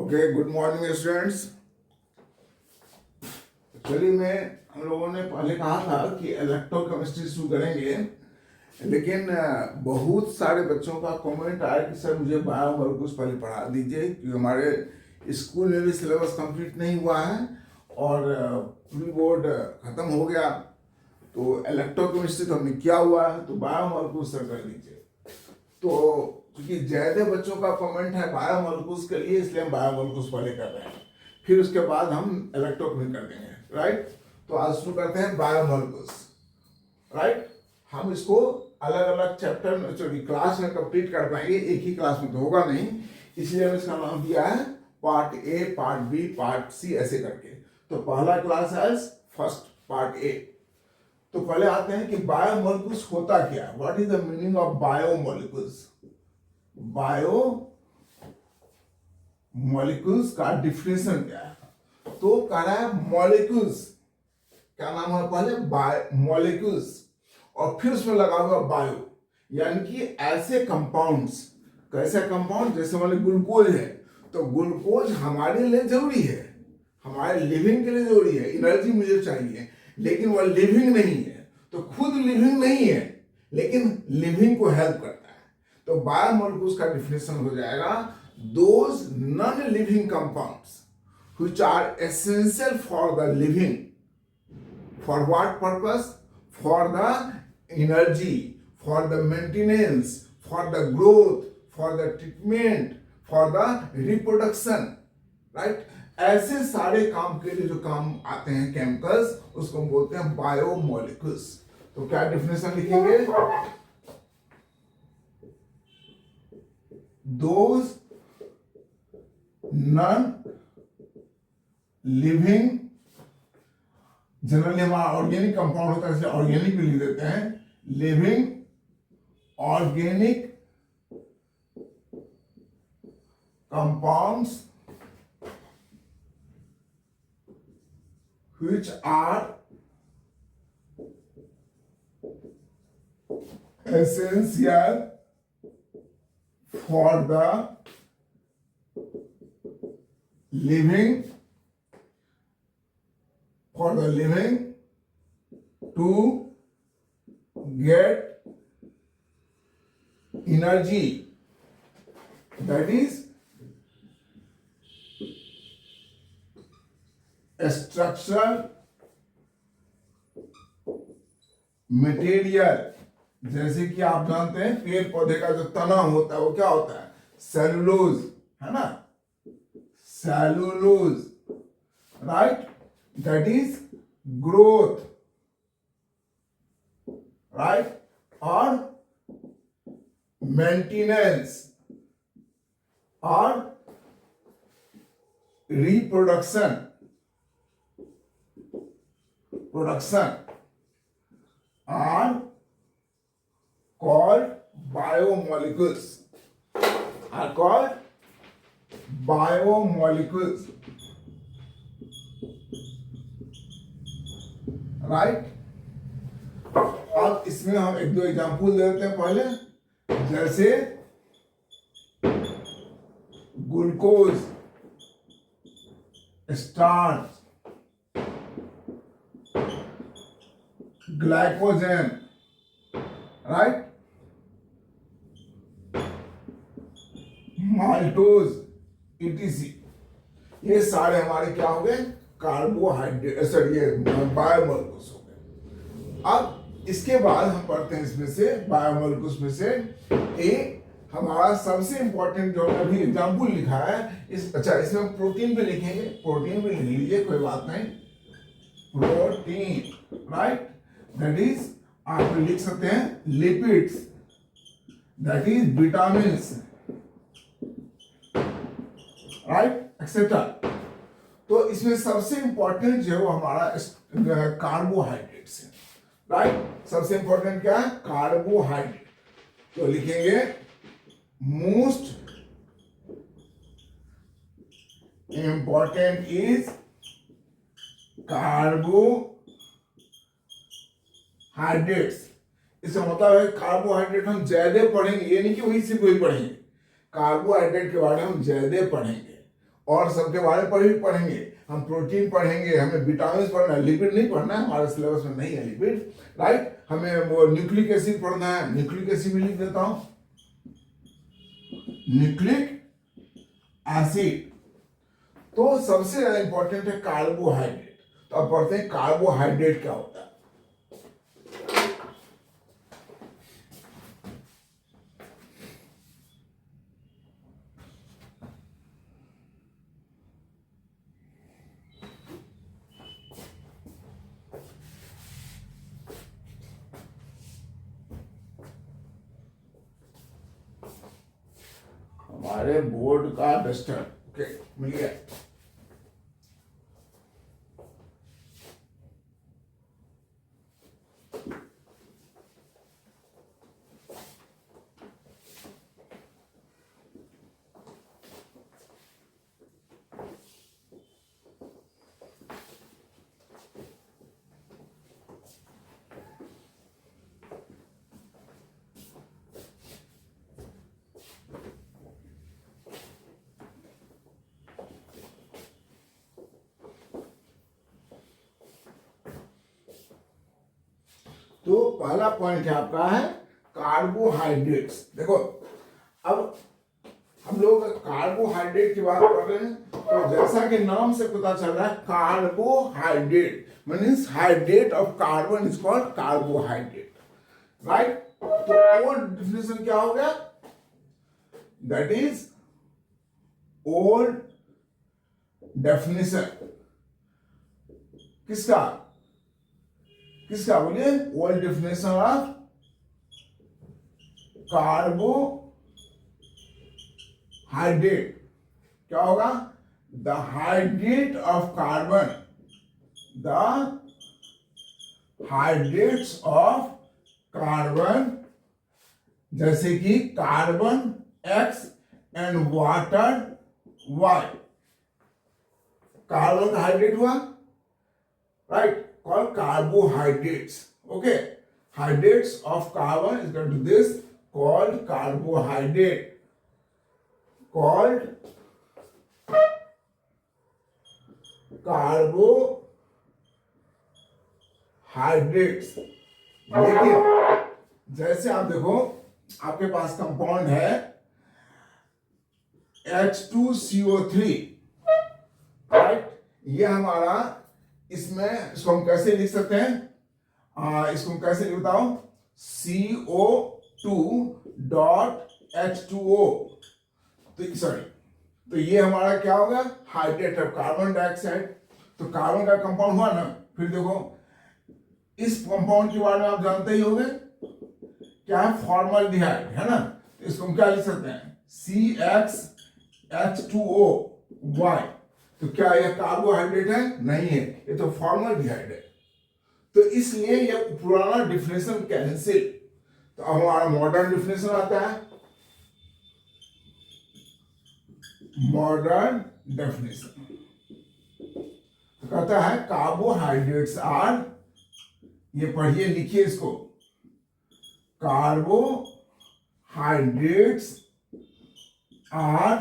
Okay, good morning students. चलिए हम लोगों ने पहले कहा था कि इलेक्ट्रोकेमिस्ट्री शुरू करेंगे, लेकिन बहुत सारे बच्चों का कमेंट आया कि सर मुझे बायोमोलिक्यूल्स पहले पढ़ा दीजिए, क्योंकि हमारे स्कूल में भी सिलेबस कंप्लीट नहीं हुआ है और प्री बोर्ड खत्म हो गया। तो इलेक्ट्रोकेमिस्ट्री तो हमने किया हुआ है, तो बायोमोलिक्यूल्स सर कर दीजिए। तो क्योंकि ज़्यादा बच्चों का कमेंट है बायोमोलिक्यूल्स के लिए, इसलिए हम बायोमोलिक्यूल्स पहले कर रहे हैं, फिर उसके बाद हम इलेक्ट्रोकेमिस्ट्री कर देंगे। राइट, तो आज शुरू करते हैं बायोमोलिक्यूल्स। राइट, हम इसको अलग अलग चैप्टर में क्लास में कंप्लीट कर पाएंगे, एक ही क्लास में तो होगा नहीं, इसलिए हमने इसका नाम दिया है part A, part B, part C, ऐसे करके। तो पहला क्लास है फर्स्ट पार्ट ए। तो पहले आते हैं कि बायोमोलिक्यूल्स होता क्या, what is the meaning of biomolecules. Biomolecules का डिफिनेशन क्या है? तो कह रहा है मॉलिक्यूल्स, क्या नाम है पहले मॉलिक्यूल्स, और फिर उसमें लगा हुआ बायो, यानी कि ऐसे कंपाउंड्स। कैसे कंपाउंड? जैसे मान लो ग्लूकोज है, तो ग्लूकोज हमारे लिए जरूरी है, हमारे लिविंग के लिए जरूरी है, एनर्जी मुझे चाहिए, लेकिन वह लिविंग नहीं है, तो खुद लिविंग नहीं है लेकिन लिविंग को हेल्प करता है। तो बायोमोलिक्यूल्स का डिफिनेशन हो जाएगा those non living compounds which are essential for the living. For what purpose? For the energy, for the maintenance, for the growth, for the treatment, for the reproduction. Right? ऐसे सारे काम के लिए जो काम आते हैं केमिकल्स, उसको हम बोलते हैं बायोमोलिक्यूल्स। तो क्या डिफिनेशन लिखेंगे? Those non लिविंग, जनरली हमारा ऑर्गेनिक कंपाउंड होता है, इसलिए ऑर्गेनिक भी लिख देते हैं, living organic compounds which are essential for the living to get energy, that is structural material. जैसे कि आप जानते हैं पेड़ पौधे का जो तना होता है वो क्या होता है? सेलुलोज, है ना, cellulose. Right, that is growth, right, or maintenance or reproduction, are called biomolecules, are called biomolecules. Right, अब इसमें हम एक दो एग्जाम्पल दे देते हैं पहले। जैसे glucose, starch, glycogen, right, maltose, etc, ये सारे हमारे क्या हो गए? कार्बोहाइड्रेट, सॉरी, ये बायोमोलिक्यूल्स हो गए। अब इसके बाद हम पढ़ते हैं इसमें से बायोमोलिक्यूल्स में से एक हमारा सबसे इंपॉर्टेंट जो अभी एग्जाम्पल लिखा है इसमें प्रोटीन भी लिखेंगे, प्रोटीन भी लिख लीजिए, कोई बात नहीं। प्रोटीन, राइट, दैट इज आप लिख सकते हैं lipids, that is vitamin, right, etcetera. तो इसमें सबसे इंपॉर्टेंट जो है हमारा कार्बोहाइड्रेट्स है। राइट, सबसे इंपॉर्टेंट क्या है? कार्बोहाइड्रेट। तो लिखेंगे मोस्ट इंपॉर्टेंट इज कार्बोहाइड्रेट्स। इसका मतलब है कार्बोहाइड्रेट हम ज्यादा पढ़ेंगे, ये नहीं कि वही सिर्फ वही पढ़ेंगे, कार्बोहाइड्रेट के बारे में हम ज्यादा पढ़ेंगे। और सबके बारे में भी पढ़ेंगे। हम प्रोटीन पढ़ेंगे, हमें विटामिन पढ़ना है, लिपिड नहीं पढ़ना है, हमारे सिलेबस में नहीं है लिपिड, राइट। हमें वो न्यूक्लिक एसिड पढ़ना है, न्यूक्लिक एसिड भी लिख देता हूं, न्यूक्लिक एसिड। तो सबसे ज्यादा इंपॉर्टेंट है कार्बोहाइड्रेट। तो अब पढ़ते हैं कार्बोहाइड्रेट क्या होता है। हमारे बोर्ड का डस्टर, ओके, मिल गया। तो पहला पॉइंट है आपका है कार्बोहाइड्रेट्स। देखो अब हम लोग कार्बोहाइड्रेट की बात कर रहे हैं, तो जैसा कि नाम से पता चल रहा है carbohydrate means hydrate of carbon is called carbohydrate, right. तो ओल्ड डिफिनेशन क्या हो गया, दैट इज ओल्ड डेफिनेशन किसका किसका बोलिए, ओल्ड डेफिनेशन ऑफ कार्बोहाइड्रेट क्या होगा, the hydrate of carbon, the hydrates of carbon, जैसे कि carbon X and water Y, carbon का हाइड्रेट हुआ, right, called carbohydrates. Okay, hydrates of carbon is equal to this, called carbohydrate, called carbohydrates। लेकिन जैसे आप देखो आपके पास कंपाउंड है H2CO3, राइट, ये हमारा, इसमें इसको हम कैसे लिख सकते हैं, इसको हम कैसे लिख बताओ, CO2.H2O, तो सॉरी, तो ये हमारा क्या होगा, हाइड्रेट ऑफ कार्बन डाइऑक्साइड। तो कार्बन का कंपाउंड हुआ ना। फिर देखो इस कंपाउंड के बारे में आप जानते ही होंगे, क्या है, फॉर्मल्डिहाइड, है ना। तो इसको हम क्या लिख सकते हैं, CxH2O, तो क्या यह कार्बोहाइड्रेट है, नहीं है, ये तो फॉर्मल्डिहाइड है। तो इसलिए यह पुराना डिफिनेशन कैंसिल। तो अब हमारा मॉडर्न डिफिनेशन आता है, मॉडर्न डेफिनेशन तो कहता है कार्बोहाइड्रेट्स आर, ये पढ़िए लिखिए इसको, कार्बोहाइड्रेट्स आर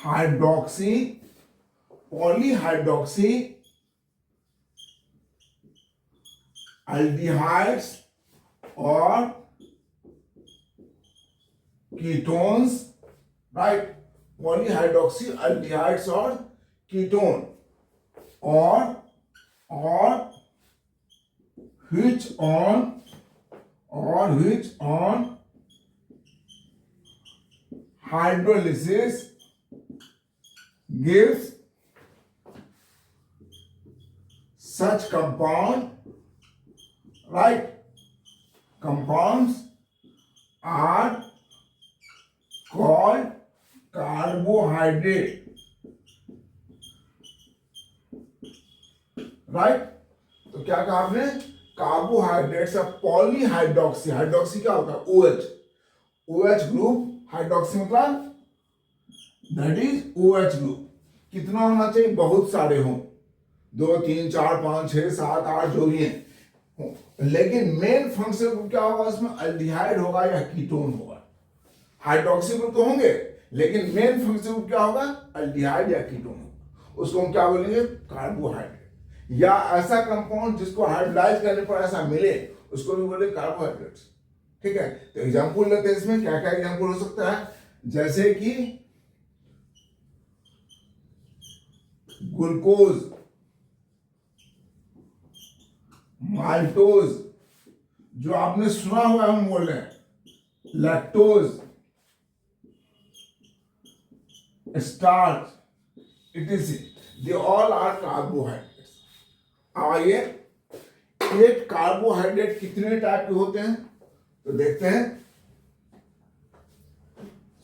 पॉलीहाइड्रोक्सी aldehydes और कीटोन्स, राइट, पॉलीहाइड्रोक्सी aldehydes और कीटोन, और which on hydrolysis gives such compound, right, compounds are called carbohydrate, right. तो क्या कहा आपने, कार्बोहाइड्रेट्स ऑफ पॉलीहाइड्रोक्सी, हाइड्रोक्सी क्या होता है, OH, OH ग्रुप, हाइड्रोक्सी मतलब दैट इज OH ग्रुप। कितना होना चाहिए, बहुत सारे हों, 2 3 4 5 6 7 8 जो भी हैं लेकिन मेन फंक्शनल ग्रुप क्या होगा उसमें, अल्डिहाइड होगा या कीटोन होगा। हाइड्रोक्सी ग्रुप तो होंगे लेकिन मेन फंक्शनल ग्रुप क्या होगा, अल्डिहाइड या कीटोन होगा। उसको हम क्या बोलेंगे, कार्बोहाइड्रेट। या ऐसा कंपाउंड जिसको हाइड्रोलाइज करने पर ऐसा मिले उसको भी बोले कार्बोहाइड्रेट्स। ठीक है, तो एग्जांपल लेते हैं इसमें, क्या क्या एग्जांपल हो सकता है, जैसे कि ग्लूकोज, माल्टोज, जो आपने सुना हुआ हम बोल रहे हैं, lactose, starch, etc, they all are carbohydrates. आइए, एक कार्बोहाइड्रेट कितने टाइप के होते हैं तो देखते हैं।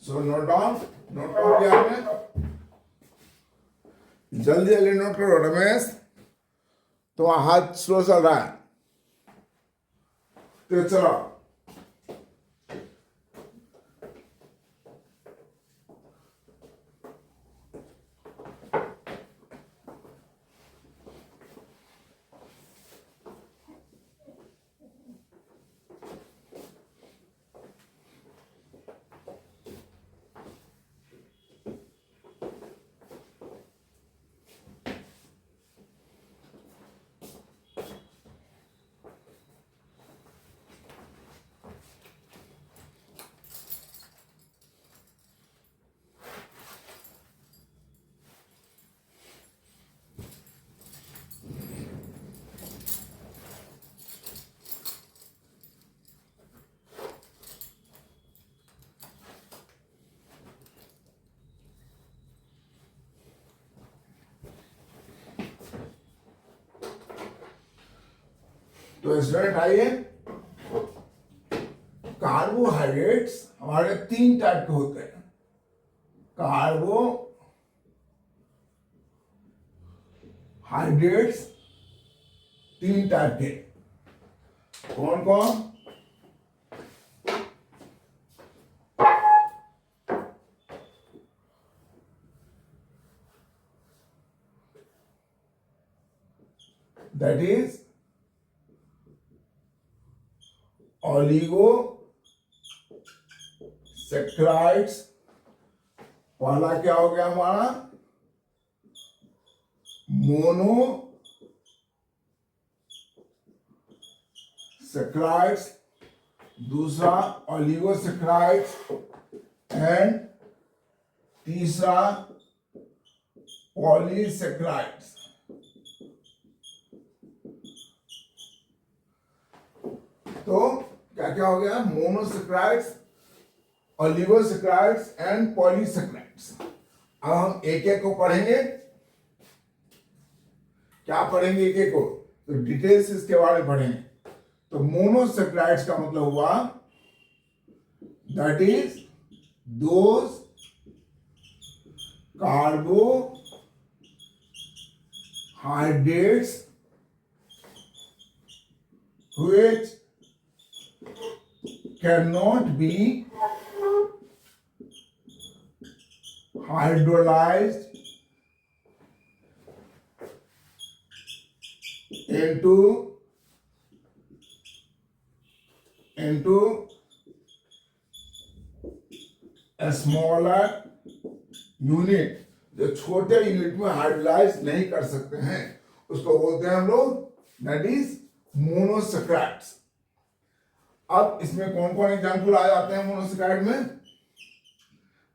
So note down, note down किया आपने, जल्दी जल्दी नोट करो रमेश, तो हाथ स्लो चल रहा है, तो चलो। तो स्टूडेंट आइए, कार्बोहाइड्रेट्स हमारे तीन टाइप के होते हैं। कार्बोहाइड्रेट्स तीन टाइप के, कौन कौन, दैट इज ओलिगोसैकेराइड्स। पहला क्या हो गया हमारा, मोनोसैकेराइड्स, दूसरा ओलिगोसैकेराइड्स, एंड तीसरा पॉलीसैकेराइड्स। तो क्या क्या हो गया, मोनोसैकेराइड्स, ओलिगोसैकेराइड्स एंड पॉलीसैकेराइड्स। अब हम एक एक को पढ़ेंगे, क्या पढ़ेंगे एक एक को, तो डिटेल्स इसके बारे में पढ़ेंगे। तो मोनोसैकेराइड्स का मतलब हुआ that is those carbohydrates which cannot be hydrolyzed into a smaller unit, जो छोटे यूनिट में हाइड्रोलाइज नहीं कर सकते हैं उसको बोलते हैं हम लोग दैट इज मोनोसैकेराइड्स। अब इसमें कौन कौन एग्जाम्पल आ जाते हैं मोनोसैकेराइड में,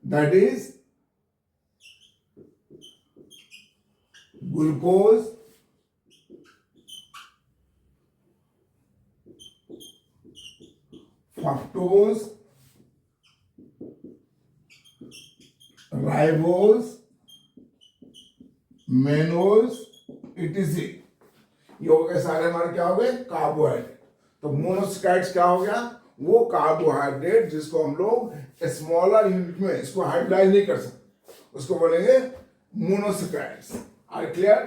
that is glucose, fructose, ribose, mannose, etc.. ये हो गए सारे हमारे क्या हो गए, कार्बोहाइड्रेट। तो मोनोसैकेराइड्स क्या हो गया, वो कार्बोहाइड्रेट जिसको हम लोग स्मॉलर यूनिट में इसको हाइड्रोलाइज नहीं कर सकते उसको बोलेंगे मोनोसैकेराइड्स। आर क्लियर,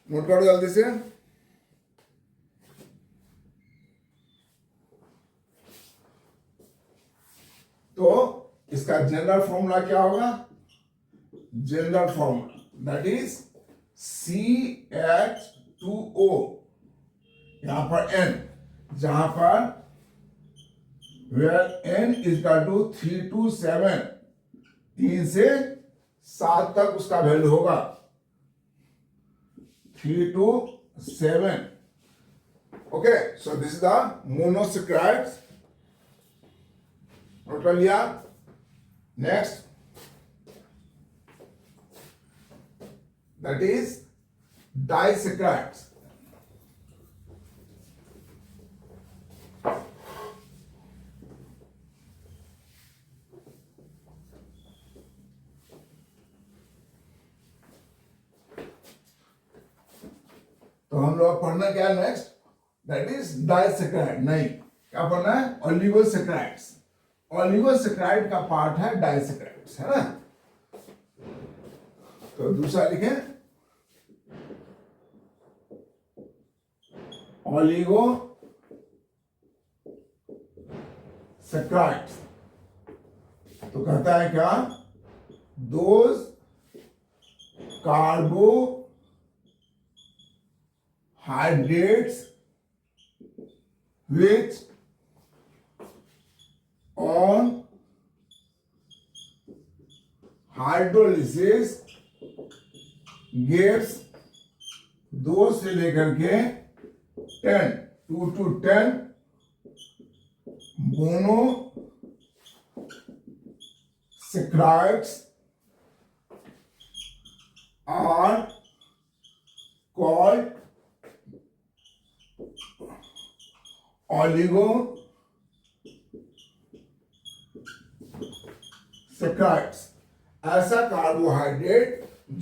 नोट करो जल्दी से। तो इसका जनरल फॉर्मूला क्या होगा, general formula that is CH2O यहां पर n, जहां पर where n is equal to 3 to 7, 3 से 7 तक उसका वैल्यू होगा, 3 to 7. Okay, so this is the monosaccharides. Note कर लिया. Next, that is disaccharides. तो हम लोग पढ़ना क्या है नेक्स्ट, दैट इज डाइसेक्राइड. नहीं, क्या पढ़ना है, ओलिगोसेक्राइड्स. ओलिगोसेक्राइड का पार्ट है डाइसेक्राइड्स, है ना. तो दूसरा लिखें, ओलिगोसेक्राइड्स. तो कहता है क्या, those carbohydrates which on hydrolysis gives 2 से लेकर के 10, 2 to 10 monosaccharides are called ओलिगोसैकराइड्स. ऐसा कार्बोहाइड्रेट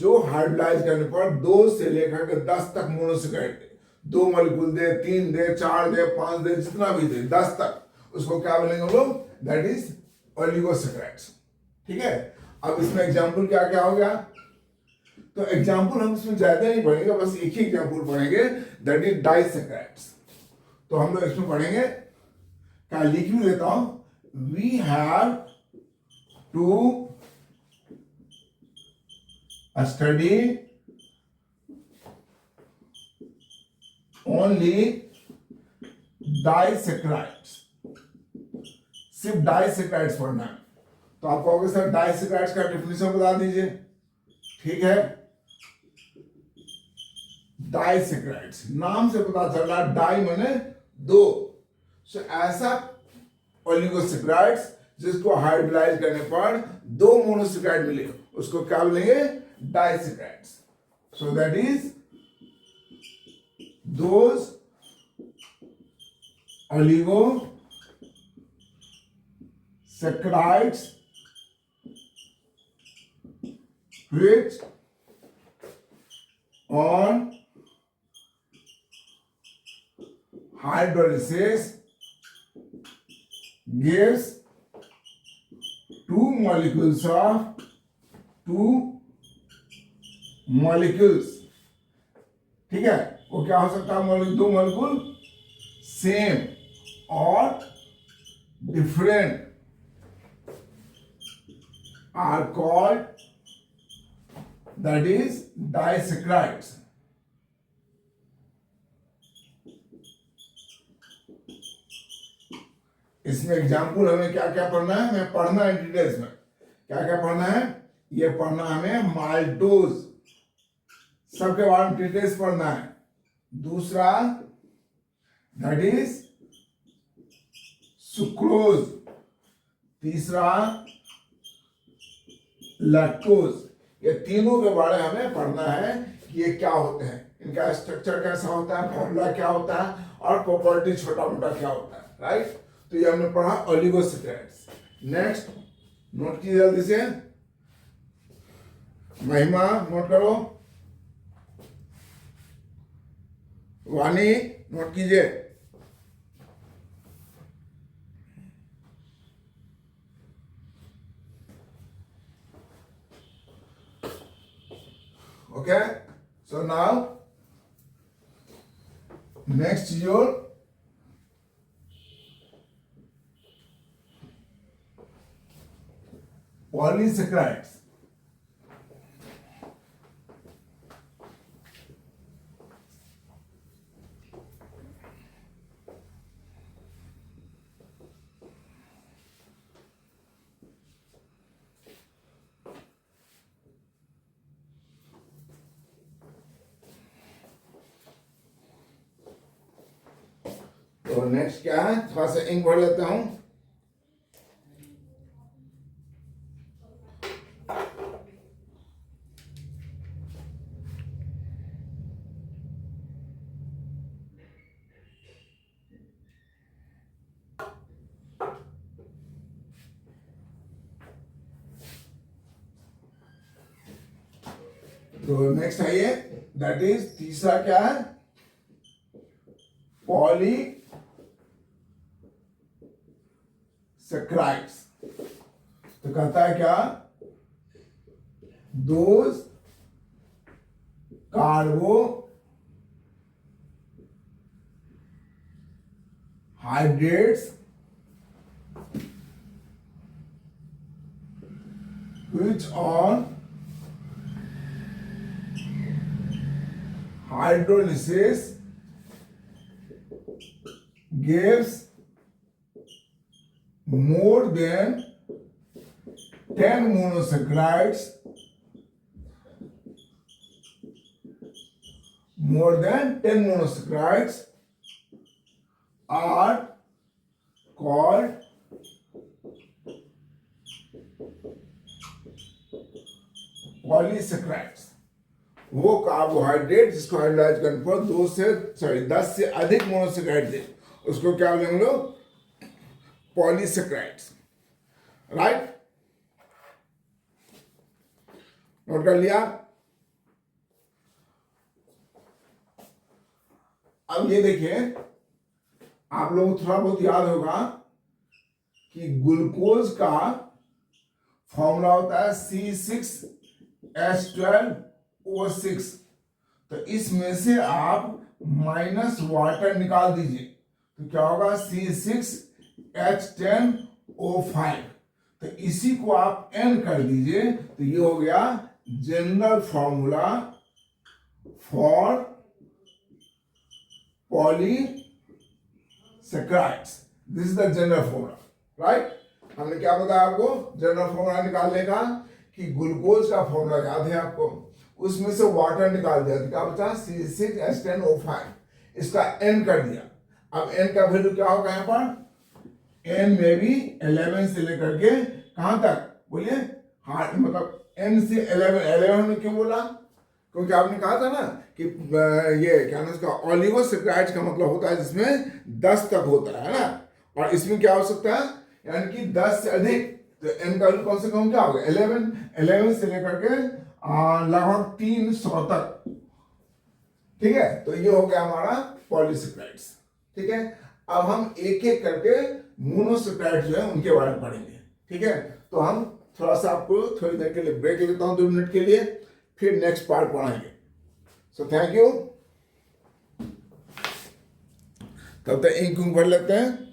जो हाइड्रोलाइज करने पर 2 से लेकर के 10 तक मोनोसैकराइड दे, 2 मॉलिक्यूल दे, 3 दे, 4 दे, 5 दे, जितना भी दे, 10 तक, उसको क्या बोलेंगे हम लोग, दैट इज ओलिगोसैकराइड्स. ठीक है. अब इसमें एग्जाम्पल क्या क्या हो गया, तो एग्जाम्पल हम इसमें ज्यादा नहीं पढ़ेंगे, बस एक ही एग्जाम्पल पढ़ेंगे, दैट इज डाइसैकराइड्स. तो हम लोग इसमें पढ़ेंगे, क्या लिख भी लेता हूं, we have to study only disaccharides. सिर्फ डाइसैकराइड्स पढ़ना है. तो आप कहोगे सर डाइसैकराइड्स का डेफिनेशन बता दीजिए. ठीक है, डाइसैकराइड्स नाम से पता चल रहा, डाई माने 2. सो ऐसा ओलिगोसैकराइड्स जिसको हाइड्रोलाइज करने पर 2 मोनोसैकराइड मिले, उसको क्या बोलेंगे, disaccharides. So that is those oligosaccharides which on hydrolysis gives 2 molecules of 2 molecules. ठीक है, वो क्या हो सकता है, 2 मॉलिक्यूल सेम और different are called, that is disaccharides. इसमें एग्जाम्पल हमें क्या क्या पढ़ना है, हमें पढ़ना है डिटेल्स में. क्या क्या पढ़ना है, ये पढ़ना हमें माल्टोज, सबके बारे में डिटेल्स पढ़ना है. दूसरा दैट इज सुक्रोज. तीसरा लैक्टोज. ये तीनों के बारे में हमें पढ़ना है कि ये क्या होते हैं, इनका स्ट्रक्चर कैसा होता है, फॉर्मूला क्या होता है, और प्रॉपर्टी छोटा मोटा क्या होता है. राइट. तो ये हमने पढ़ा ओलिगोसैकराइड्स. नेक्स्ट नोट कीजिए जल्दी से, महिमा नोट करो, वाणी नोट कीजिए. Okay, so now next your polysaccharides. तो नेक्स्ट क्या है, थोड़ा सा इंक भर लेता हूं। तो नेक्स्ट है ये, दैट इज तीसरा क्या है, पॉली सैकराइड्स। तो कहता है क्या, those carbohydrates which on hydrolysis gives more than 10 monosaccharides, more than 10 monosaccharides are called polysaccharides। वो कार्बोहाइड्रेट जिसको हाइड्रोलाइज करने पर 10 से अधिक मोनोसैकराइड दे, उसको क्या बोलेंगे हम लोग, पॉलीसैकराइड्स। राइट, नोट कर लिया। अब ये देखिए, आप लोगों को थोड़ा बहुत याद होगा कि ग्लूकोज का फॉर्मूला होता है C6H12O6। तो इसमें से आप माइनस वाटर निकाल दीजिए, तो क्या होगा, C6H10O5। तो इसी को आप N कर दीजिए, तो ये हो गया general formula for polysaccharides. This is the general formula. Right, हमने क्या बताया आपको जनरल फॉर्मूला निकालने का, कि ग्लूकोज का फॉर्मूला याद है आपको, उसमें से वाटर निकाल दिया, तो क्या बचा, C6H10O5। इसका N कर दिया। अब N का वैल्यू क्या होगा, यहाँ पर N में भी 11 से लेकर के कहां तक बोलिए, हाँ मतलब N से 11 में क्यों बोला, क्योंकि आपने कहा था ना कि ये क्या नाम इसका, ऑलिगोसैकराइड्स का मतलब होता है जिसमें 10 तक होता है ना, और इसमें क्या हो सकता है, यानी कि 10 से अधिक। तो n का वैल्यू कौन से कम क्या होगा, 11 से लेकर के लगभग 300 तक। ठीक है, तो ये हो गया हमारा पॉलीसैकराइड्स। ठीक है, अब हम एक एक करके मोनोसैकराइड जो है उनके बारे में पढ़ेंगे। ठीक है, तो हम थोड़ा सा आपको थोड़ी देर के लिए ब्रेक लेता हूं, 2 मिनट के लिए, फिर नेक्स्ट पार्ट पढ़ाएंगे। So thank you. तब तक इंक भर लेते हैं।